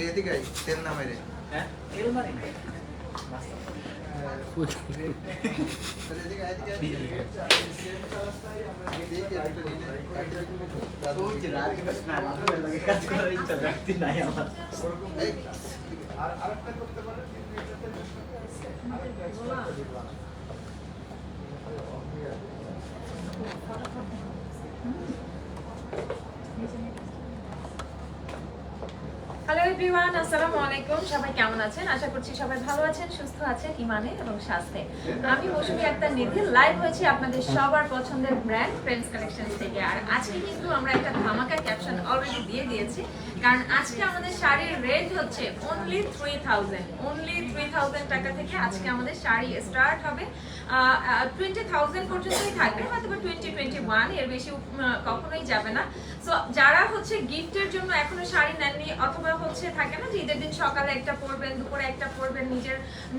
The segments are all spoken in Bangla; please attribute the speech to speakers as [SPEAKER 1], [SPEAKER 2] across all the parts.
[SPEAKER 1] এদিকে আই তেল না মেরে
[SPEAKER 2] হ্যাঁ তেল মানে
[SPEAKER 3] হ্যালো এভরিওয়ান, আসসালামু আলাইকুম। সবাই কেমন আছেন? আশা করছি সবাই ভালো আছেন, সুস্থ আছেন ইমানে এবং স্বাস্থ্যে। আমি মৌসুমী আক্তার নিধি লাইভ হয়েছি আপনাদের সবার পছন্দের ব্র্যান্ড ফ্রেন্ডস কালেকশন থেকে। আর আজকে কিন্তু আমরা একটা ধামাকা ক্যাপশন অলরেডি দিয়ে দিয়েছি, কারণ আজকে আমাদের শাড়ির রেঞ্জ হচ্ছে অনলি 3000 টাকা থেকে আজকে আমাদের শাড়ি স্টার্ট হবে। 20,000 পর্যন্তই থাকবে, হয়তো 20-21 এর বেশি কখনোই যাবে না। সো যারা হচ্ছে গিফটের জন্য এখনো শাড়ি নেননি, অথবা হচ্ছে থাকে না যে ঈদের দিন সকালে একটা পরবেন, দুপুরে একটা পরবেন,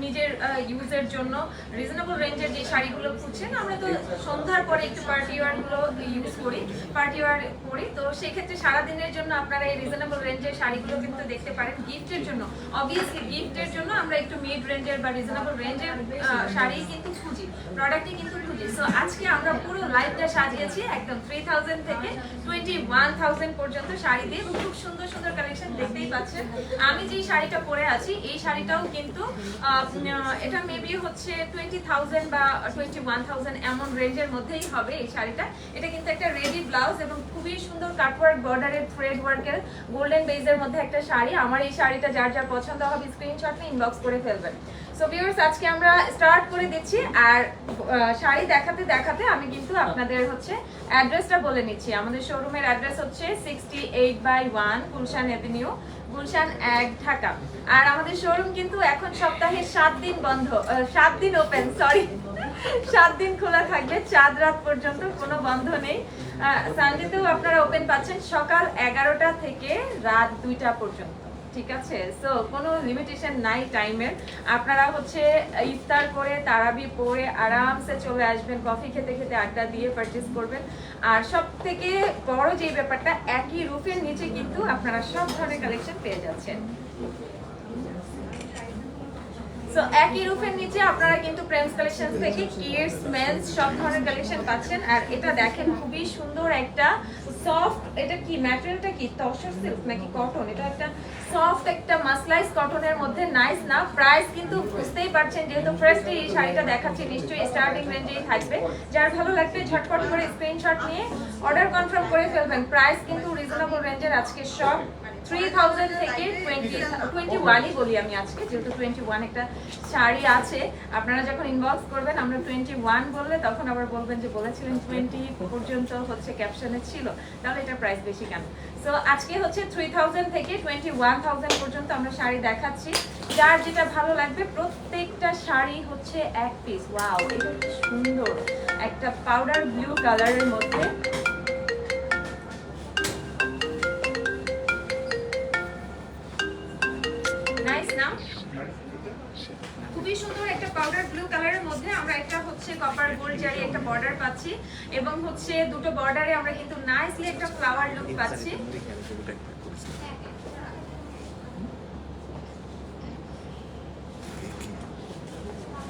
[SPEAKER 3] নিজের ইউজের জন্য রিজনেবল রেঞ্জের যে শাড়িগুলো খুঁজছেন, আমরা তো সন্ধ্যার পরে একটু পার্টি ওয়ার গুলো ইউজ করি, পার্টি ওয়ার পরি, তো সেক্ষেত্রে সারাদিনের জন্য আপনারা এই রিজনেবল রেঞ্জের শাড়িগুলো কিন্তু দেখতে পারেন। গিফটের জন্য অবভিয়াসলি গিফটের জন্য আমরা একটু মিড রেঞ্জের বা রিজনেবল রেঞ্জের শাড়ি কিন্তু খুঁজি, প্রোডাক্টই কিন্তু খুঁজি। সো আজকে আমরা পুরো লাইভটা সাজিয়েছি একদম 3000 থেকে 21,000 পর্যন্ত শাড়ি দিয়ে, খুব সুন্দর সুন্দর কালেকশন দেখতেই পাচ্ছেন। আমি যে শাড়িটা পরে আছি এই শাড়িটাও কিন্তু এটা মেবি হচ্ছে 20,000 বা 21,000 এমন রেঞ্জের মধ্যেই হবে এই শাড়িটা। এটা কিন্তু একটা রেডি ব্লাউজ এবং খুবই সুন্দর কাটওয়ার্ক বর্ডারের থ্রেড ওয়ার্কের গোল্ডেন বেজের মধ্যে একটা শাড়ি। আমার এই শাড়িটা যার যার পছন্দ হবে স্ক্রিনশট নিয়ে ইনবক্স করে ফেলবেন। সো ভিউয়ার্স, আজকে আমরা স্টার্ট করে দিচ্ছি। আর শাড়ি দেখাতে দেখাতে আমি কিন্তু আপনাদের হচ্ছে অ্যাড্রেসটা বলে নিচ্ছি। আমাদের শোরুমের অ্যাড্রেস হচ্ছে 68/1 গুলশান এভিনিউ, গুলশান 1, ঢাকা। আর আমাদের শোরুম কিন্তু এখন সপ্তাহে 7 দিন বন্ধ, 7 দিন ওপেন, সরি 7 দিন খোলা থাকবে, চাঁদ রাত পর্যন্ত, কোনো বন্ধ নেই। সানডেতেও আপনারা ওপেন পাচ্ছেন সকাল 11টা থেকে রাত 2টা পর্যন্ত, ঠিক আছে? সো কোনো লিমিটেশন নাই টাইমের। আপনারা হচ্ছে ইফতার করে তারাবি পড়ে আরামসে চলে আসবেন, কফি খেতে খেতে আড্ডা দিয়ে পারচেজ করবেন। আর সব থেকে বড় যে ব্যাপারটা, একই রুফের নিচে কিন্তু আপনারা সব ধরনের কালেকশন পেয়ে যাচ্ছেন। সো একই রুফের নিচে আপনারা কিন্তু প্রেমস কালেকশন থেকে কিডস মেন্স সব ধরনের কালেকশন পাচ্ছেন। আর এটা দেখেন খুবই সুন্দর একটা সফট, এটা কি ম্যাটেরিয়ালটা কি তসর সিল্ক নাকি কটন? এটা একটা সফট একটা মাসলাইজ কটনের মধ্যে, নাইস না? প্রাইস কিন্তু বুঝতেই পারছেন, যেহেতু ফার্স্টে এই শাড়িটা দেখাচ্ছি নিশ্চয়ই স্টার্টিং রেঞ্জেই থাকবে। যার ভালো লাগবে ঝটপট করে স্ক্রিনশট নিয়ে অর্ডার কনফার্ম করে ফেলবেন। প্রাইস কিন্তু রিজনেবল রেঞ্জের আজকে সব 3000 থেকে 21ই বলি আমি আজকে, যেহেতু 21 একটা শাড়ি আছে। আপনারা যখন ইনবক্স করবেন আমরা 21 বললে তখন আবার বলবেন যে বলেছিলেন 20 পর্যন্ত হচ্ছে ক্যাপশনে ছিল, তাহলে এটা প্রাইস বেশি কেন? সো আজকে হচ্ছে 3000 থেকে 21,000 পর্যন্ত আমরা শাড়ি দেখাচ্ছি। যার যেটা ভালো লাগবে, প্রত্যেকটা শাড়ি হচ্ছে এক পিস। ওয়াও, এটা কি সুন্দর একটা পাউডার ব্লু কালারের মধ্যে, খুবই সুন্দর একটা পাউডার ব্লু কালারের মধ্যে আমরা একটা হচ্ছে কপার গোল্ড জারি একটা বর্ডার পাচ্ছি, এবং হচ্ছে দুটো বর্ডারে আমরা কিন্তু নাইসলি একটা ফ্লাওয়ার লুক পাচ্ছি।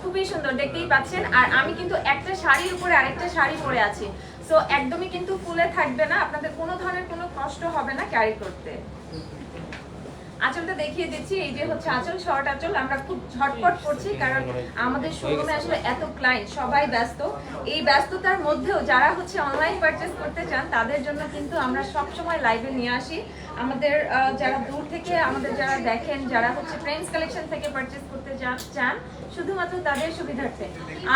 [SPEAKER 3] খুবই সুন্দর দেখতেই পাচ্ছেন। আর আমি কিন্তু একটা শাড়ির উপরে আরেকটা শাড়ি পরে আছি, সো একদমই কিন্তু ফুলে থাকবে না, আপনাদের কোনো ধরনের কোনো কষ্ট হবে না ক্যারি করতে। আঁচলটা দেখিয়ে দিচ্ছি, এই যে হচ্ছে আঁচল, শর্ট আঁচল। আমরা খুব ঝটপট করছি কারণ আমাদের শোরুমে আসলে এত ক্লায়েন্ট, সবাই ব্যস্ত। এই ব্যস্ততার মধ্যেও যারা হচ্ছে অনলাইন পারচেজ করতে চান তাদের জন্য কিন্তু আমরা সব সময় লাইভে নিয়ে আসি। আমাদের যারা দূর থেকে আমাদের যারা দেখেন, যারা হচ্ছে ফ্রেন্ডস কালেকশন থেকে পারচেজ করতে চান, শুধুমাত্র তাদের সুবিধার্থে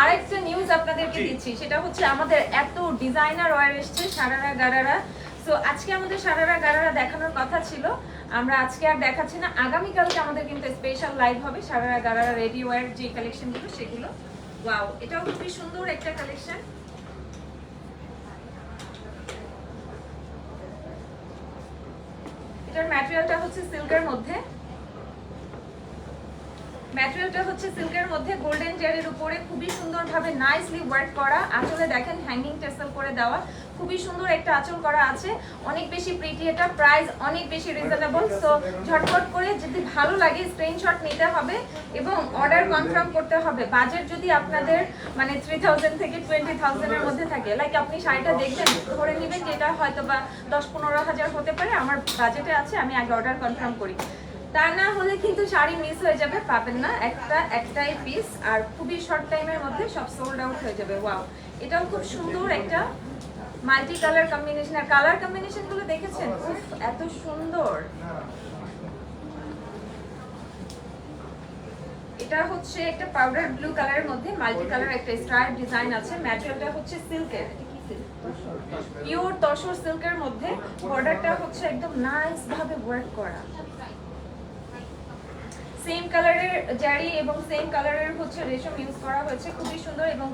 [SPEAKER 3] আরেকটা নিউজ আপনাদেরকে দিচ্ছি, সেটা হচ্ছে আমাদের এত ডিজাইনার ওয়্যার এসছে, সারারা গারারা। সো আজকে আমাদের সারারা গারারা দেখানোর কথা ছিল, আমরা আজকে আর দেখাচ্ছি না। আগামীকালকে আমাদের কিন্তু স্পেশাল লাইভ হবে সারারা গারারা রেডি ওয়্যার যে কালেকশনগুলো সেগুলো। ওয়াও, এটাও খুবই সুন্দর একটা কালেকশন। এটার ম্যাটেরিয়ালটা হচ্ছে সিল্কের মধ্যে, ম্যাটেরিয়ালটা হচ্ছে সিল্কের মধ্যে গোল্ডেন জারির উপরে খুবই সুন্দরভাবে নাইসলি ওয়ার্ক করা, আঁচলে দেখেন হ্যাঙ্গিং টেসেল করে দেওয়া, খুবই সুন্দর একটা আঁচল করা আছে, অনেক বেশি প্রিটি, এটা প্রাইস অনেক বেশি রিজনেবল। সো ঝটপট করে যদি ভালো লাগে স্ক্রিনশট নিতে হবে এবং অর্ডার কনফার্ম করতে হবে। বাজেট যদি আপনাদের মানে 3000 থেকে 20,000 এর মধ্যে থাকে, লাইক আপনি শাড়িটা দেখবেন ধরে নেবেন যে এটা হয়তো বা 10-15 হাজার হতে পারে, আমার বাজেটে আছে, আমি আগে অর্ডার কনফার্ম করি। তা না হলে কিন্তু শাড়ি মিস হয়ে যাবে, পাবেন না, একটাই পিস, আর খুবই শর্ট টাইমের মধ্যে সব সোল্ড আউট হয়ে যাবে। ওয়াও, এটাও খুব সুন্দর একটা মাল্টি কালার কম্বিনেশন, আর কালার কম্বিনেশন গুলো দেখেছেন, উফ এত সুন্দর। এটা হচ্ছে একটা পাউডার ব্লু কালারের মধ্যে মাল্টি কালার একটা স্টার ডিজাইন আছে, ম্যাটেরিয়ালটা হচ্ছে সিল্কের, পিওর তসর সিল্কের মধ্যে, বর্ডারটা হচ্ছে একদম নাইস ভাবে ওয়ার্ক করা, সেম কালারের জারি এবং সেম কালারের হচ্ছে রেশম ইউজ করা হয়েছে, খুবই সুন্দর। এবং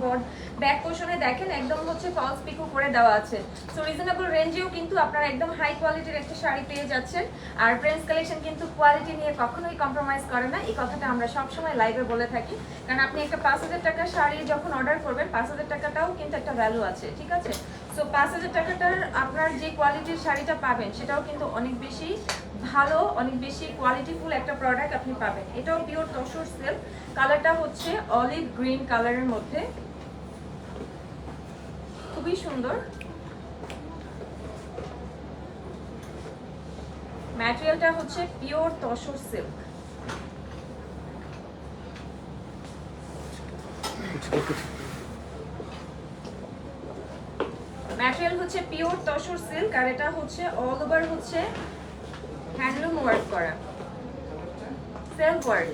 [SPEAKER 3] ব্যাক পোর্শনে দেখেন একদম হচ্ছে ফলস পিকো করে দেওয়া আছে। সো রিজনেবল রেঞ্জেও কিন্তু আপনারা একদম হাই কোয়ালিটির একটা শাড়ি পেয়ে যাচ্ছেন। আর প্রিন্স কালেকশন কিন্তু কোয়ালিটি নিয়ে কখনোই কম্প্রোমাইজ করে না, এই কথাটা আমরা সবসময় লাইভে বলে থাকি। কারণ আপনি একটা 5000 টাকার শাড়ি যখন অর্ডার করবেন, 5000 টাকাটাও কিন্তু একটা ভ্যালু আছে, ঠিক আছে? সো 5000 টাকাটার আপনার যে কোয়ালিটির শাড়িটা পাবেন সেটাও কিন্তু অনেক বেশি ভালো, অনেক বেশি কোয়ালিটিফুল একটা প্রোডাক্ট আপনি পাবেন। এটাও পিওর তসর সিল্ক, কালারটা হচ্ছে অলিভ গ্রিন কালারের মধ্যে, খুবই সুন্দর। ম্যাটেরিয়ালটা হচ্ছে পিওর তসর সিল্ক, ম্যাটেরিয়াল হচ্ছে পিওর তসর সিল্ক, আর এটা হচ্ছে অল ওভার হচ্ছে হ্যান্ডলুম ওয়ার্ক করা, সেলফ ওয়ার্ক।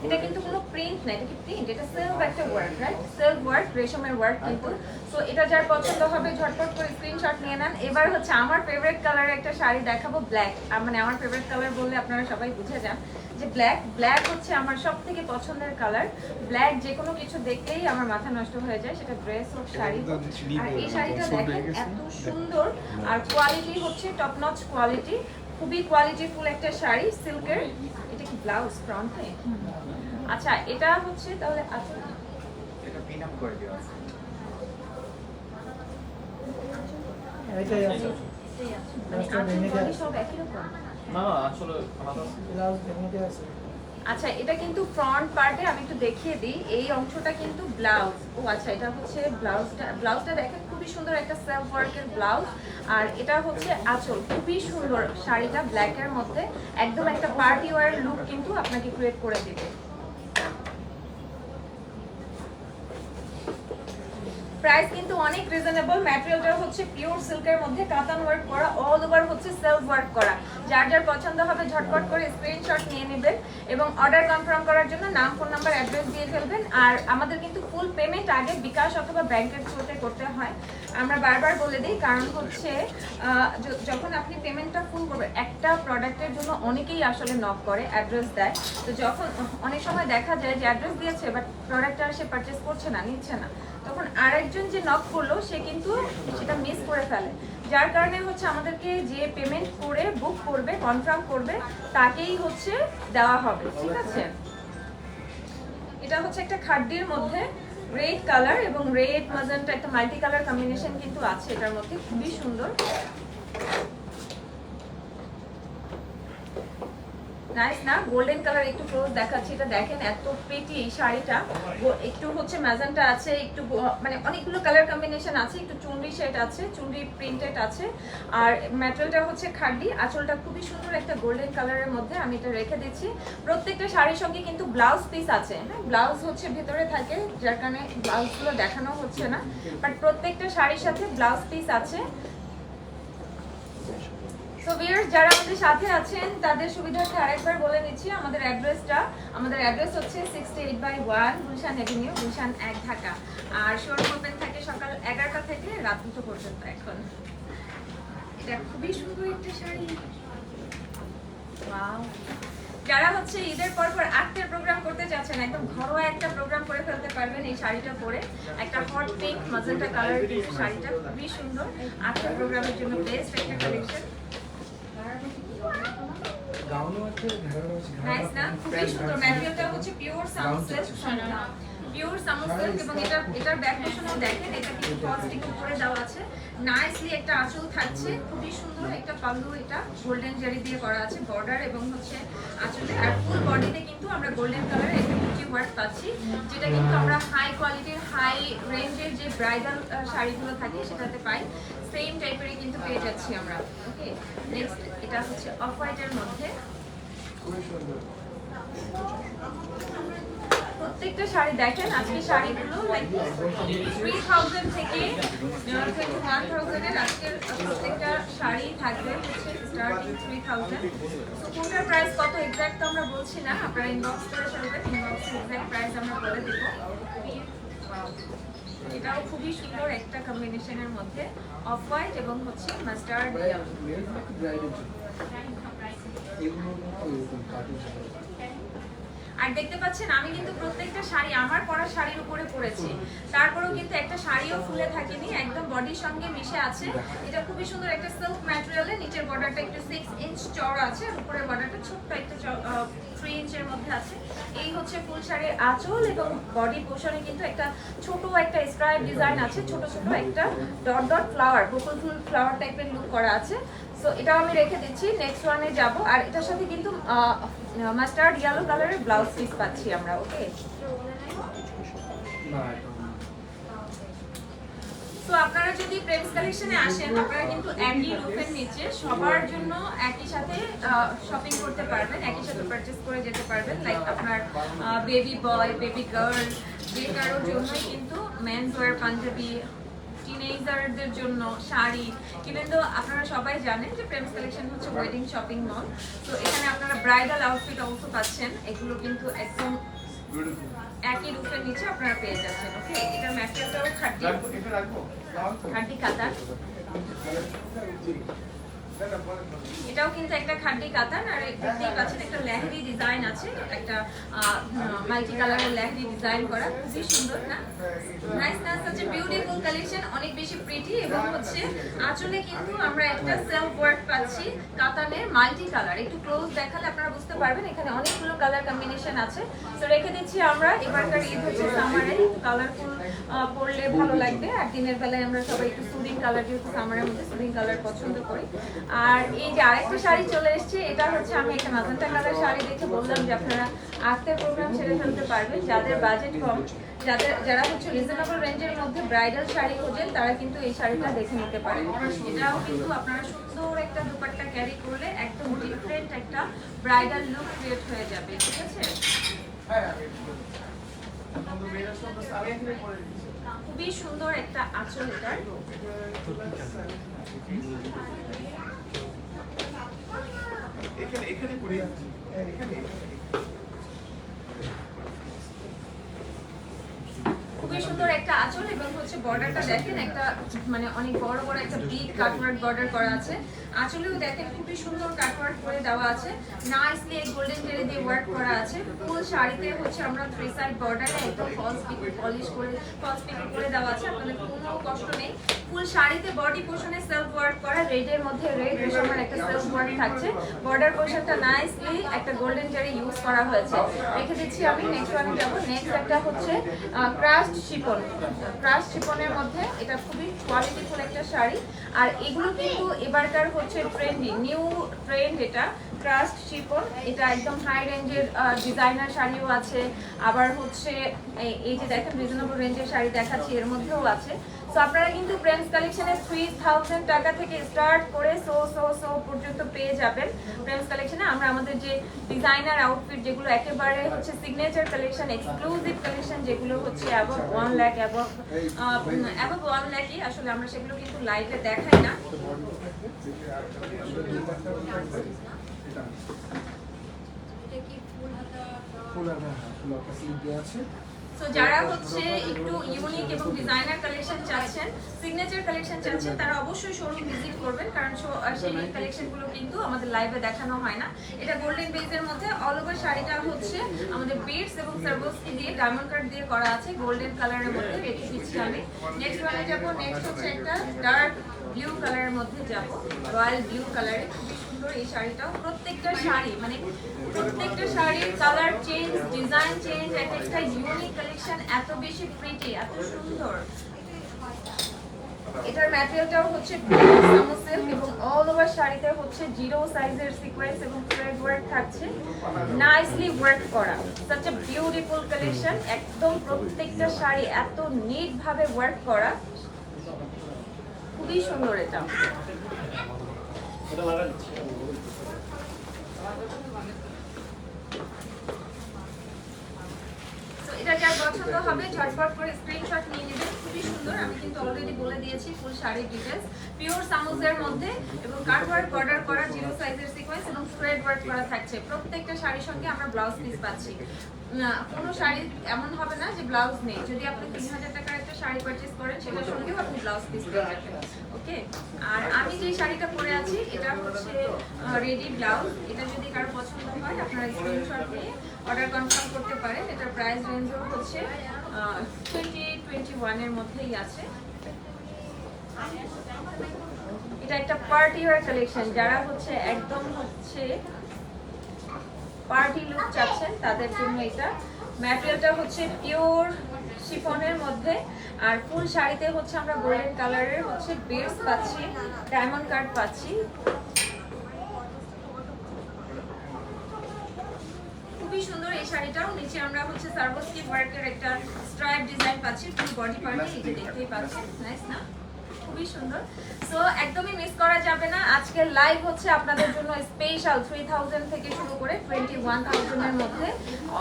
[SPEAKER 3] এটা কিন্তু কোনো প্রিন্ট না, এটা কি প্রিন্ট? এটা সেলফ একটা ওয়ার্ক, রাইট? সেলফ ওয়ার্ক, রেশমের ওয়ার্ক কিন্তু। সো এটা যার পছন্দ হবে ঝটপট করে স্ক্রিনশট নিয়ে নেন। এবার হচ্ছে আমার ফেভারিট কালারের একটা শাড়ি দেখাবো, ব্ল্যাক। মানে আমার ফেভারিট কালার বললে আপনারা সবাই বুঝে যান যে ব্ল্যাক হচ্ছে আমার সবথেকে পছন্দের কালার। ব্ল্যাক যে কোনো কিছু দেখলেই আমার মাথা নষ্ট হয়ে যায়, সেটা ড্রেস হোক শাড়ি হোক। আর এই শাড়িটা দেখেন এত সুন্দর, আর কোয়ালিটি হচ্ছে টপ নচ কোয়ালিটি, খুবই কোয়ালিটিফুল একটা শাড়ি সিল্কের। এটা কি ব্লাউজ ফ্রন্টে? আচ্ছা, এটা হচ্ছে তাহলে আচ্ছা
[SPEAKER 1] এটা পিন আপ করে দেওয়া আছে।
[SPEAKER 2] এটাই আছে।
[SPEAKER 3] সব একই রকম
[SPEAKER 1] না আসলে আলাদা
[SPEAKER 2] ব্লাউজ দেখতে আছে।
[SPEAKER 3] আচ্ছা, এটা কিন্তু ফ্রন্ট পার্টে আমি একটু দেখিয়ে দিই, এই অংশটা কিন্তু ব্লাউজ। ও আচ্ছা, এটা হচ্ছে ব্লাউজটা দেখেন খুবই সুন্দর একটা সেলফ ওয়ার্কের ব্লাউজ, আর এটা হচ্ছে আঁচল, খুবই সুন্দর শাড়িটা ব্ল্যাকের মধ্যে, একদম একটা পার্টি ওয়্যার লুক কিন্তু আপনাকে ক্রিয়েট করে দিবে। প্রাইস কিন্তু অনেক রিজনেবল। ম্যাটেরিয়ালটা হচ্ছে পিওর সিল্কের মধ্যে কাতান ওয়ার্ক করা, অল ওভার হচ্ছে সেলফ ওয়ার্ক করা। যার যার পছন্দ হবে ঝটপট করে স্ক্রিনশট নিয়ে নেবেন এবং অর্ডার কনফার্ম করার জন্য নাম, ফোন নাম্বার, অ্যাড্রেস দিয়ে ফেলবেন। আর আমাদের কিন্তু ফুল পেমেন্ট আগে বিকাশ অথবা ব্যাংকের থ্রুতে করতে হয়, আমরা বারবার বলে দিই। কারণ হচ্ছে যখন আপনি পেমেন্টটা ফুল করবেন, একটা প্রোডাক্টের জন্য অনেকেই আসলে নক করে, অ্যাড্রেস দেয়। তো যখন অনেক সময় দেখা যায় যে অ্যাড্রেস দিয়েছে বাট প্রোডাক্টটা সে পারচেস করছে না, নিচ্ছে না, তখন আরেকজন যে নক করলো সে কিন্তু সেটা মিস করে ফেলে। যার কারণে হচ্ছে আমাদেরকে যে পেমেন্ট করে বুক করবে, কনফার্ম করবে, তাকেই হচ্ছে দেওয়া হবে, ঠিক আছে? এটা হচ্ছে একটা খাড্ডির মধ্যে রেড কালার এবং রেড ম্যাজেন্টা, একটা মাল্টি কালার কম্বিনেশন কিন্তু আছে এটার মধ্যে, খুবই সুন্দর। নাইস না? গোল্ডেন কালার একটু ক্লোজ দেখাচ্ছি, এটা দেখেন এত প্রিটি শাড়িটা। একটু হচ্ছে ম্যাজেন্টা আছে, একটু মানে অনেকগুলো কালার কম্বিনেশন আছে, একটু চুনরি শেড আছে, চুনরি প্রিন্টেড আছে, আর ম্যাটেরিয়ালটা হচ্ছে খাড্ডি। আঁচলটা খুবই সুন্দর একটা গোল্ডেন কালারের মধ্যে, আমি এটা রেখে দিচ্ছি। প্রত্যেকটা শাড়ির সঙ্গে কিন্তু ব্লাউজ পিস আছে, হ্যাঁ ব্লাউজ হচ্ছে ভেতরে থাকে, যার কারণে ব্লাউজগুলো দেখানো হচ্ছে না, বাট প্রত্যেকটা শাড়ির সাথে ব্লাউজ পিস আছে। সো ভিউয়ার্স, যারা আমাদের সাথে আছেন তাদের সুবিধার্থে আরেকবার বলে নিচ্ছি আমাদের অ্যাড্রেসটা। আমাদের অ্যাড্রেস হচ্ছে 68/1 গুলশান এভিনিউ, গুলশান 1, ঢাকা। আর শোরুম ওপেন থাকে সকাল 11টা থেকে রাত 2টো পর্যন্ত। এখন এটা খুবই সুন্দর একটা শাড়ি, ওয়াও। যারা হচ্ছে ঈদের পর আক্তের প্রোগ্রাম করতে চাচ্ছেন, একদম ঘরোয়া একটা প্রোগ্রাম করে ফেলতে পারবেন এই শাড়িটা পরে। একটা হট পিঙ্ক ম্যাজেন্টা কালারের কিন্তু শাড়িটা খুবই সুন্দর, আক্তের প্রোগ্রামের জন্য বেস্ট একটা কালেকশন।
[SPEAKER 4] গাউনও আছে, ঘাড়াও আছে।
[SPEAKER 3] নাইস না, খুবই সুন্দর। ম্যাটেরিয়ালটা হচ্ছে পিওর সামসেল, পিওর সামসেল, এবং এটার ব্যাক পোর্শনও দেখেন, এটা কিন্তু ফলস্টিক উপরে দেওয়া আছে। নাইসলি একটা আঁচল থাকছে, খুবই সুন্দর একটা পাল্লু, এটা গোল্ডেন জারি দিয়ে করা আছে বর্ডার এবং হচ্ছে আঁচলে। আর ফুল বডিতে কিন্তু আমরা গোল্ডেন কালারের একটা বুটি ওয়ার্ক পাচ্ছি, যেটা কিন্তু আমরা হাই কোয়ালিটির হাই রেঞ্জের যে ব্রাইডাল শাড়িগুলো থাকে সেটাতে পাই, সেম টাইপেরই কিন্তু পেয়ে যাচ্ছি আমরা। ওকে, নেক্সট এটা হচ্ছে অফ হোয়াইটের মধ্যে।
[SPEAKER 4] খুবই সুন্দর।
[SPEAKER 3] প্রত্যেকটা শাড়ি দেখেন, আজকে শাড়িগুলো লাইক 3000 থেকে 21,000 এর আজকের প্রত্যেকটা শাড়ি থাকবে হচ্ছে স্টার্টিং 3000। তো কোনটার প্রাইস কত এক্সাক্ট তো আমরা বলছি না, আপনারা ইনবক্স করে ফেলবেন, ইনবক্সে এক্সাক্ট প্রাইস আমরা বলে দেব। এটাও খুবই সুন্দর একটা কম্বিনেশনের মধ্যে অফ হোয়াইট এবং হচ্ছে মাস্টার্ড ইয়েলো।
[SPEAKER 4] ব্রাইডের জন্য এগুলো এরকম কাটিং শাড়ি।
[SPEAKER 3] আর দেখতে পাচ্ছেন আমি কিন্তু প্রত্যেকটা শাড়ি আমার পরা শাড়ির উপরে পরেছি, তারপরেও কিন্তু একটা শাড়িও ফুলে থাকেনি, একদম বডির সঙ্গে মিশে আছে। এটা খুবই সুন্দর একটা সিল্ক ম্যাটেরিয়ালে, নিচের বর্ডারটা একটু 6 ইঞ্চ চওড়া আছে, আর উপরের বর্ডারটা ছোট্ট একটা 3 ইঞ্চের মধ্যে আছে। এই হচ্ছে ফুল শাড়ির আঁচল এবং বডি পোর্শনে কিন্তু একটা ছোট একটা স্ট্রাইপ ডিজাইন আছে, ছোট ছোট একটা ডট ডট ফ্লাওয়ার, বকুল ফুল ফ্লাওয়ার টাইপের লুক করা আছে। সো এটাও আমি রেখে দিচ্ছি, নেক্সট ওয়ানে যাব। আর এটার সাথে কিন্তু মাস্টার্ড ইয়েলো কালারের ব্লাউজ পিস পাচ্ছি আমরা। ওকে,
[SPEAKER 4] না এটা
[SPEAKER 3] তো আপনারা যদি প্রেমস কালেকশনে আসেন, আপনারা কিন্তু একই রুফের নিচে সবার জন্য একই সাথে শপিং করতে পারবেন, একই সাথে পারচেজ করে যেতে পারবেন। লাইক আপনার বেবি বয়, বেবি গার্ল, যে কারোর জন্যই কিন্তু মেন্স ওয়্যার, পাঞ্জাবি, টিনেজারদের জন্য শাড়ি। কিন্তু আপনারা সবাই জানেন যে প্রেমস কালেকশন হচ্ছে ওয়েডিং শপিং মল, তো এখানে আপনারা ব্রাইডাল আউটফিট অলসো পাচ্ছেন। এগুলো কিন্তু একদম একই রুফের নিচে আপনারা পেয়ে যাচ্ছেন। ওকে, এটার ম্যাটেরিয়ালটাও খাঁটি কাতান, এটাও কিন্তু একটা খাঁটি কাতান। আর দেখতেই পাচ্ছেন একটা লেহেরি ডিজাইন আছে, একটা মাল্টি কালারের লেহেরি ডিজাইন করা, খুবই সুন্দর না? নাইস না, সাচ এ বিউটিফুল কালেকশন, অনেক বেশি প্রিটি। এবং হচ্ছে আঁচলে কিন্তু আমরা একটা সেলফ ওয়ার্ক পাচ্ছি কাতানের মাল্টি কালার। একটু ক্লোজ দেখালে আপনারা বুঝতে পারবেন, এখানে অনেকগুলো কালার কম্বিনেশন আছে। তো রেখে দিচ্ছি আমরা, এবারকার ঈদ হচ্ছে সামারে, কালারফুল পরলে ভালো লাগবে। আর দিনের বেলায় আমরা সবাই একটু সুদিং কালার, যেহেতু সামারের মধ্যে সুদিং কালার পছন্দ করি। আর এই যে আরেকটা শাড়ি চলে এসেছে, এটা হচ্ছে আমি একটা ম্যাজেন্টা কালার শাড়ি দেখে বললাম যে আপনারা আজকের প্রোগ্রাম সেরে ফেলতে পারবেন। যাদের বাজেট কম, যারা হচ্ছে রিজনেবল রেঞ্জের মধ্যে ব্রাইডাল শাড়ি খোঁজেন, তারা কিন্তু এই শাড়িটা দেখে নিতে পারেন। এটাও কিন্তু আপনারা সুন্দর একটা দুপাট্টা ক্যারি করলে একদম ডিফারেন্ট একটা ব্রাইডাল লুক ক্রিয়েট হয়ে যাবে। ঠিক আছে, খুবই সুন্দর একটা আঁচল এটার।
[SPEAKER 1] এখানে করে এখানে
[SPEAKER 3] খুবই সুন্দর একটা আঁচল এবং হচ্ছে বর্ডারটা দেখেন, একটা মানে অনেক বড় বড় একটা বিগ কাটওয়ার্ক বর্ডার করা আছে। আঁচলেও দেখেন খুবই সুন্দর কাটওয়ার্ক করে দেওয়া আছে, নাইসলি গোল্ডেন জেরি দিয়ে ওয়ার্ক করা আছে। ফুল শাড়িতে হচ্ছে আমরা 3 সাইড বর্ডারে একদম ফলস পিকো করে দেওয়া আছে, আপনাদের কোনো কষ্ট নেই। ফুল শাড়িতে বডি পোর্শনে সেলফ ওয়ার্ক করা, রেডের মধ্যে রেড রেশমের একটা সেলফ ওয়ার্ক থাকছে। বর্ডার পোর্শনটা নাইসলি একটা গোল্ডেন জেরি ইউজ করা হয়েছে। রেখে দিচ্ছি আমি, নেক্সট ওয়ানে যাব। নেক্সট একটা হচ্ছে ক্রাশড শিপনের মধ্যে, এটা খুবই কোয়ালিটিফুল একটা শাড়ি। আর এগুলো কিন্তু এবারকার হচ্ছে ট্রেন্ডি নিউ ট্রেন্ড, এটা ক্রাশড শিপন। এটা একদম হাই রেঞ্জের ডিজাইনার শাড়িও আছে, আবার হচ্ছে এই যে দেখেন রিজনেবল রেঞ্জের শাড়ি দেখাচ্ছি, এর মধ্যেও আছে। সো আপনারা কিন্তু প্রেমস কালেকশনে 3000 টাকা থেকে স্টার্ট করে সো পর্যন্ত পেয়ে যাবেন প্রেমস কালেকশনে। আমরা আমাদের যে ডিজাইনার আউটফিট যেগুলো একেবারে হচ্ছে সিগনেচার কালেকশন, এক্সক্লুসিভ কালেকশন, যেগুলো হচ্ছে অ্যাবভ 1 লাখ, অ্যাবভ 1 লাখই, আসলে আমরা সেগুলো কিন্তু লাইভে দেখাই না। তো যারা হচ্ছে একটু ইউনিক এবং ডিজাইনার কালেকশন চাচ্ছেন, সিগনেচার কালেকশন চাচ্ছেন, তারা অবশ্যই শোরুম ভিজিট করবেন, কারণ সেই কালেকশনগুলো কিন্তু আমাদের লাইভে দেখানো হয় না। এটা গোল্ডেন বেজের মধ্যে, অল ওভার শাড়িটা হচ্ছে আমাদের বিডস এবং সার্ভোসকি দিয়ে ডায়মন্ড কাট দিয়ে করা আছে, গোল্ডেন কালারের মধ্যে। রেখে দিচ্ছি আমি, নেক্সট ওয়ানে যাব। নেক্সট হচ্ছে একটা ডার্ক ব্লু কালারের মধ্যে যাব, রয়্যাল ব্লু কালারে, খুবই সুন্দর সুন্দর এই শাড়িটাও। প্রত্যেকটা শাড়ি মানে প্রত্যেকটা শাড়ির কালার চেঞ্জ, ডিজাইন চেঞ্জ, একটা ইউনিক কালেকশন, এত বেশি প্রিটি, এত সুন্দর। এটার ম্যাটেরিয়ালটাও হচ্ছে সামো সিল্ক এবং অল ওভার শাড়িতে হচ্ছে জিরো সাইজের সিকোয়েন্স এবং থ্রেড ওয়ার্ক থাকছে, নাইসলি ওয়ার্ক করা। সাচ এ বিউটিফুল কালেকশন, একদম প্রত্যেকটা শাড়ি এত নিট ভাবে ওয়ার্ক করা, খুবই সুন্দর এটা। এটা যার পছন্দ হবে ঝটপট করে স্ক্রিনশট নিয়ে নেবেন, খুবই সুন্দর। আমি কিন্তু অলরেডি বলে দিয়েছি ফুল শাড়ির ডিটেইলস, পিওর সামুজের মধ্যে এবং কাট ওয়ার্ক বর্ডার করা, জিরো সাইজের সিকোয়েন্স এবং থ্রেড ওয়ার্ক করা থাকছে। প্রত্যেকটা শাড়ির সঙ্গে আমরা ব্লাউজ পিস পাচ্ছি। কোনো শাড়ি এমন হবে না যে ব্লাউজ নেই। যদি আপনি 3000 টাকার একটা শাড়ি পারচেজ করেন সেটার সঙ্গেও আপনি ব্লাউজ পিস পেয়ে যাবেন। ওকে, আর আমি যে শাড়িটা পরে আছি এটা হচ্ছে রেডি ব্লাউজ। এটা যদি কারো পছন্দ হয় আপনারা স্ক্রিনশট নিয়ে অর্ডার কনফার্ম করতে পারেন। এটার প্রাইস রেঞ্জও হচ্ছে 2021 এর মধ্যেই আছে। এটা একটা পার্টি ওয়্যার কালেকশন, যারা হচ্ছে একদম হচ্ছে পার্টি লুক চাচ্ছেন তাদের জন্য এটা। ম্যাটেরিয়ালটা হচ্ছে পিওর শিফনের মধ্যে, আর ফুল শাড়িতে হচ্ছে আমরা গোল্ডেন কালারের হচ্ছে বেডস পাচ্ছি, ডায়মন্ড কাট পাচ্ছি। খুবই সুন্দর এই শাড়িটাও। নিচে আমরা হচ্ছে সার্ভোস্কি ওয়ার্কের একটা স্ট্রাইপ ডিজাইন পাচ্ছি ফুল বডি পার্টে, এই যে দেখতেই পাচ্ছেন, নাইস না, খুবই সুন্দর। সো একদমই মিস করা যাবে না। আজকের লাইভ হচ্ছে আপনাদের জন্য স্পেশাল 3000 থেকে শুরু করে 21000 এর মধ্যে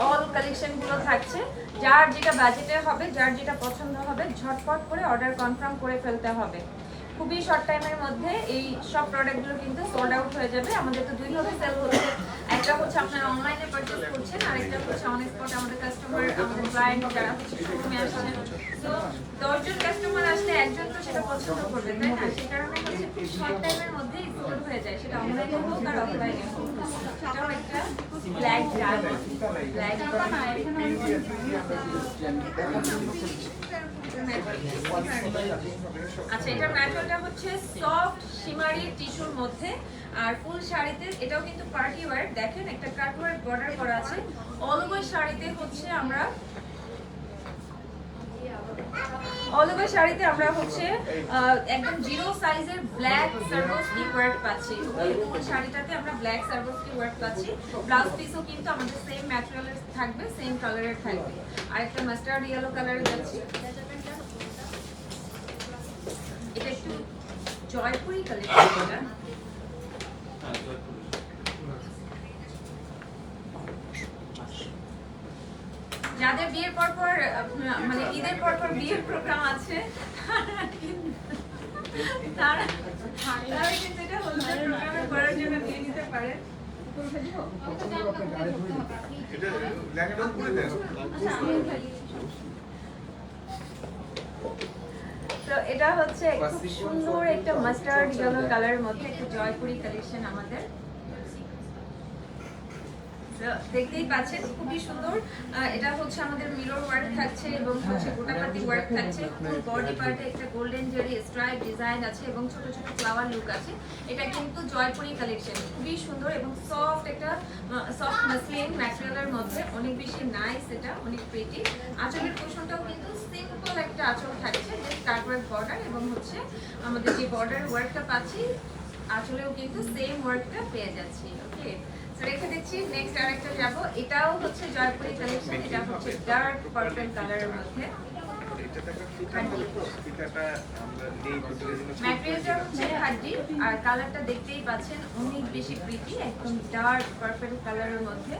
[SPEAKER 3] অল কালেকশন গুলো থাকছে। যার যেটা বাজেটে হবে, যার যেটা পছন্দ হবে, ঝটপট করে অর্ডার কনফার্ম করে ফেলতে হবে। খুবই শর্ট টাইমের মধ্যে এই সব প্রোডাক্টগুলো কিন্তু সোল্ড আউট হয়ে যাবে। আমাদের তো দুইভাবে সেল হচ্ছে, একটা হচ্ছে আপনারা অনলাইনে পারচেজ করছেন, আর একটা হচ্ছে অন স্পট আমাদের কাস্টমার, আমাদের ক্লায়েন্ট যারা হচ্ছে শোরুমে আসছেন। তো 10 জন কাস্টমার আসলে একজন তো সেটা পছন্দ করবে, তাই না? সেই কারণে হচ্ছে খুব শর্ট টাইমের মধ্যেই সোল্ড হয়ে যায়, সেটা অনলাইনে হোক আর অফলাইনে হোক। এটাও একটা ব্ল্যাক ডায়মন্ড, ব্ল্যাক আচ্ছা, এটার ম্যাটেরিয়ালটা হচ্ছে সফট শিমারি টিস্যুর মধ্যে, আর ফুল শাড়িতে এটাও কিন্তু পার্টি ওয়্যার। দেখেন একটা কাট ওয়ার্ক বর্ডার করা আছে। অল ওভার শাড়িতে হচ্ছে আমরা হচ্ছে একদম জিরো সাইজের ব্ল্যাক সার্ভোস্কি ওয়ার্ক পাচ্ছি। ফুল শাড়িটাতে আমরা ব্ল্যাক সার্ভোস্কি ওয়ার্ক পাচ্ছি। ব্লাউজ পিসও কিন্তু আমাদের সেম ম্যাটেরিয়ালের থাকবে, সেম কালারের থাকবে। আর একটা মাস্টার্ড ইয়েলো কালারে যাচ্ছে। এটা একটু জয়পুরি কালেকশন। যাদের বিয়ের পর মানে ঈদের পর বিয়ের প্রোগ্রাম আছে তারা কিন্তু এটা হোলসেল প্রোগ্রামে করার জন্য নিয়ে নিতে পারেন। তো এটা হচ্ছে খুব সুন্দর একটা মাস্টার্ড ইয়েলো কালারের মধ্যে একটা জয়পুরি কালেকশন আমাদের। দেখতেই পাচ্ছেন খুবই সুন্দর। এটা হচ্ছে আমাদের মিরর ওয়ার্ক থাকছে এবং হচ্ছে গোটাপাতি ওয়ার্ক থাকছে। ফুল বডি পার্টে একটা গোল্ডেন জেরি স্ট্রাইপ ডিজাইন আছে এবং ছোট ছোট ফ্লাওয়ার লুক আছে। এটা কিন্তু জয়পুরি কালেকশন, খুবই সুন্দর এবং সফট একটা সফট মাসলিন ম্যাটেরিয়ালের মধ্যে, অনেক বেশি নাইস, এটা অনেক প্রিটি। আঁচলের পোর্শনটাও কিন্তু সিম্পল একটা আঁচল থাকছে, জাস্ট কাট ওয়ার্ক বর্ডার এবং হচ্ছে আমাদের যে বর্ডার ওয়ার্কটা পাচ্ছি আঁচলেও কিন্তু সেম ওয়ার্কটা পেয়ে যাচ্ছি। ওকে, রেখে দিচ্ছি। নেক্সট আরেকটা যাব, এটাও হচ্ছে জয়পুরি কালেকশন। এটা হচ্ছে ডার্ক পার্পল কালারের মধ্যে। ম্যাটেরিয়ালটা হচ্ছে খাদি আর কালারটা দেখতেই পাচ্ছেন অনেক বেশি প্রিটি, একদম ডার্ক পার্পল কালারের মধ্যে।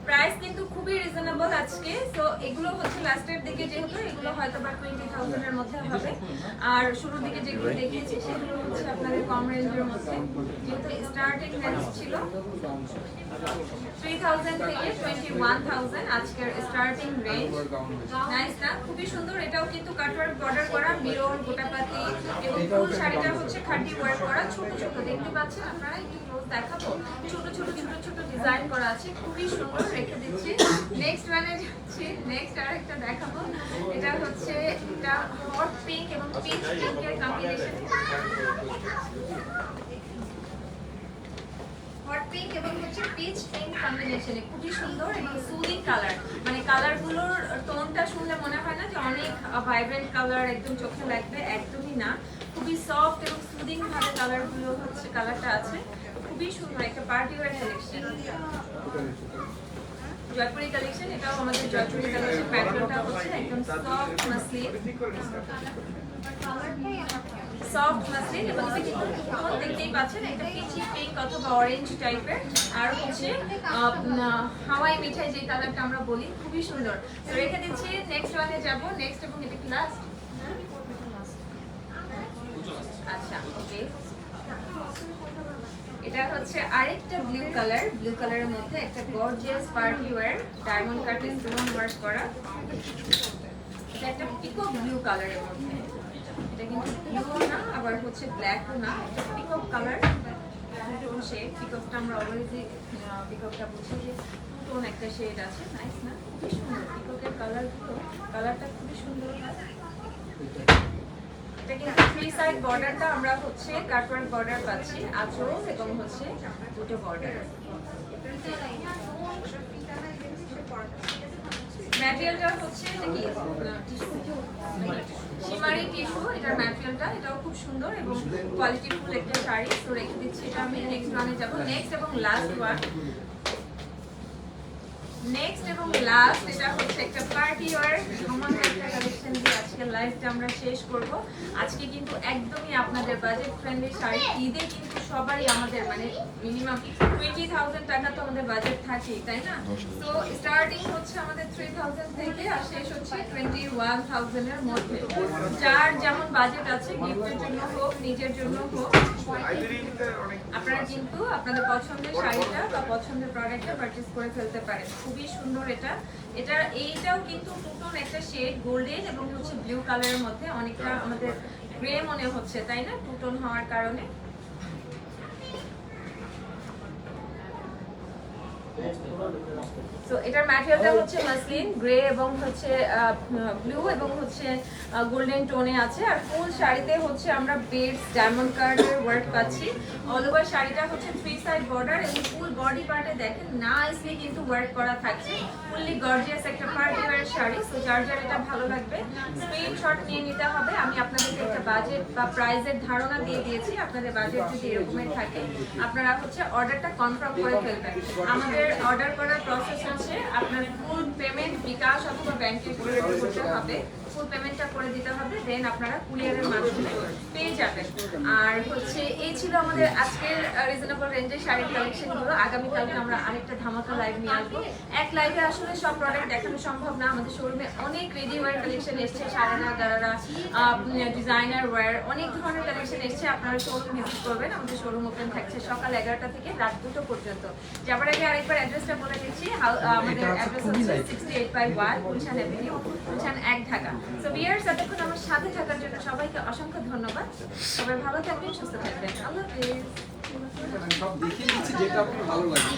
[SPEAKER 3] প্রাইস কিন্তু খুবই রিজনেবল আজকে। তো এগুলো হচ্ছে লাস্টের দিকে, যেহেতু এগুলো হয়তো বা 20,000 এর মধ্যে হবে, আর শুরুর দিকে যেগুলো দেখিয়েছি সেগুলো হচ্ছে আপনাদের কম রেঞ্জের মধ্যে। যেহেতু স্টার্টিং রেঞ্জ ছিল 3000 থেকে 21,000 আজকের স্টার্টিং রেঞ্জ। নাইস না, খুবই সুন্দর। এটাও কিন্তু কাটওয়ার্ক বর্ডার করা, মিরর, গোটাপাতি এবং ফুল শাড়িটা হচ্ছে খাদি ওয়ার্ক করা, ছোট ছোট দেখতে পাচ্ছেন আপনারা। একটু ক্লোজ দেখাবো। ছোট ছোট ছোট ছোট ডিজাইন করা আছে, খুবই সুন্দর, রেখে দিচ্ছি। নেক্সট ওয়ানে যাচ্ছি, নেক্সট আরেকটা দেখাবো। এটা হচ্ছে এটা হট পিঙ্ক এবং পিচ পিঙ্কের কম্বিনেশন। হট পিঙ্ক এবং হচ্ছে পিচ পিঙ্ক কম্বিনেশনে খুবই সুন্দর এবং সুদিং কালার, মানে কালারগুলোর টোনটা শুনলে মনে হয় না যে অনেক ভাইব্রেন্ট কালার, একদম চোখে লাগবে, একদমই না। খুবই সফট এবং সুদিং ভাবে কালারগুলো হচ্ছে, কালারটা আছে খুবই সুন্দর, একটা party wear collection, Jaipuri collection. এটাও আমাদের জয়পুরি কালেকশন। প্যাটার্নটা হচ্ছে একদম সফট মাসলিন, সফট মাসলিন এবং এটা কিন্তু টোন দেখতেই পাচ্ছেন, একটা পিচি পিঙ্ক অথবা অরেঞ্জ টাইপের। আর হচ্ছে হাওয়াই মিঠাই যে কালারটা আমরা বলি, খুবই সুন্দর। তো রেখে দিচ্ছি, নেক্সট ওয়ানে যাব। নেক্সট এবং এটা কি লাস্ট? আচ্ছা, ওকে। এটা হচ্ছে আরেকটা ব্লু কালার, ব্লু কালারের মধ্যে একটা gorgeous party wear, diamond cutting stone work করা। এটা একটা পিকক ব্লু কালারের মধ্যে, এটা কিন্তু ব্লু না আবার হচ্ছে ব্ল্যাকও না, এটা পিকক কালার, টোন শেড। পিককটা আমরা অলরেডি পিককটা বুঝি যে টোন একটা শেড আছে, নাইস না? খুবই সুন্দর পিককের কালারগুলো, কালারটা খুবই সুন্দর। এটা কিন্তু থ্রি সাইড বর্ডারটা আমরা হচ্ছে কাটওয়ার্ক বর্ডার পাচ্ছি, আঁচল এবং হচ্ছে দুটো বর্ডার। ম্যাটেরিয়ালটা হচ্ছে এটা কি শিমারি টিস্যু, এটার ম্যাটেরিয়ালটা, এটাও খুব সুন্দর এবং কোয়ালিটিফুল একটা শাড়ি। তো রেখে দিচ্ছি এটা। আমি নেক্সট ওয়ানে যাব। নেক্সট এবং লাস্ট ওয়ান, নেক্সট এবং লাস্ট এটা হচ্ছে একটা পার্টি ওয়্যার আমাদের একটা কালেকশন দিয়ে আজকে লাইভটা আমরা শেষ করব। আজকে কিন্তু একদমই আপনাদের বাজেট ফ্রেন্ডলি শাড়ি। ঈদে কিন্তু সবারই আমাদের মানে মিনিমাম 20,000 টাকা তো আমাদের বাজেট থাকেই, তাই না? তো স্টার্টিং হচ্ছে আমাদের 3,000 থেকে আর শেষ হচ্ছে 21,000 এর মধ্যে। যার যেমন বাজেট আছে, গিফটের জন্য হোক, নিজের জন্য হোক, আপনারা কিন্তু আপনাদের পছন্দের শাড়িটা বা পছন্দের প্রোডাক্টটা পারচেজ করে ফেলতে পারেন। খুবই সুন্দর এটা। এইটাও কিন্তু টুটোন একটা শেড, গোল্ডেন এবং হচ্ছে ব্লু কালারের মধ্যে, অনেকটা আমাদের গ্রে মনে হচ্ছে, তাই না, টুটোন হওয়ার কারণে। সো এটার ম্যাটেরিয়ালটা হচ্ছে মাসলিন, গ্রে এবং হচ্ছে ব্লু এবং হচ্ছে গোল্ডেন টোনে আছে। আর ফুল শাড়িতে হচ্ছে আমরা বেডস ডায়মন্ড কার্ডের ওয়ার্ক পাচ্ছি। অল ওভার শাড়িটা হচ্ছে থ্রি সাইড বর্ডার এবং ফুল বডি পার্টে দেখেন নাইসলি কিন্তু ওয়ার্ক করা থাকছে। ফুললি গর্জিয়াস একটা পার্টি ওয়্যার শাড়ি। সো যার যার এটা ভালো লাগবে স্ক্রিনশট নিয়ে নিতে হবে। আমি আপনাদেরকে একটা বাজেট বা প্রাইসের ধারণা দিয়ে দিয়েছি। আপনাদের বাজেট যদি এরকমের থাকে আপনারা হচ্ছে অর্ডারটা কনফার্ম করে ফেলবেন। আমাদের অর্ডার করার প্রসেস হচ্ছে আপনার ফুল পেমেন্ট বিকাশ অথবা ব্যাংকে করতে হবে, ফুল পেমেন্টটা করে দিতে হবে, দেন আপনারা কুরিয়ারের মাধ্যমে পেয়ে যাবেন। আর হচ্ছে এই ছিল আমাদের আজকের রিজনেবল রেঞ্জের শাড়ির কালেকশনগুলো। আগামীকালকে আমরা আরেকটা ধামাকা লাইভ নিয়ে আসবো। এক লাইভে আসলে সব প্রোডাক্ট দেখানো সম্ভব না। আমাদের শোরুমে অনেক রেডি ওয়্যার কালেকশন এসছে, সারারা গারারা ডিজাইনার ওয়্যার, অনেক ধরনের কালেকশন এসছে। আপনারা শোরুম ভিজিট করবেন। আমাদের শোরুম ওপেন থাকছে সকাল 11টা থেকে রাত 2টো পর্যন্ত। যাবার আগে আরেকবার অ্যাড্রেসটা বলে দিচ্ছি। আমাদের অ্যাড্রেস হচ্ছে 68/1 Gulshan Avenue, Gulshan 1, Dhaka. So viewers, এতক্ষণ আমার সাথে থাকার জন্য সবাইকে অসংখ্য ধন্যবাদ। সবাই ভালো থাকবেন, সুস্থ থাকবেন। আল্লাহ হাফেজ।
[SPEAKER 4] সব দেখিয়ে দিচ্ছি যেটা আপনার ভালো লাগে।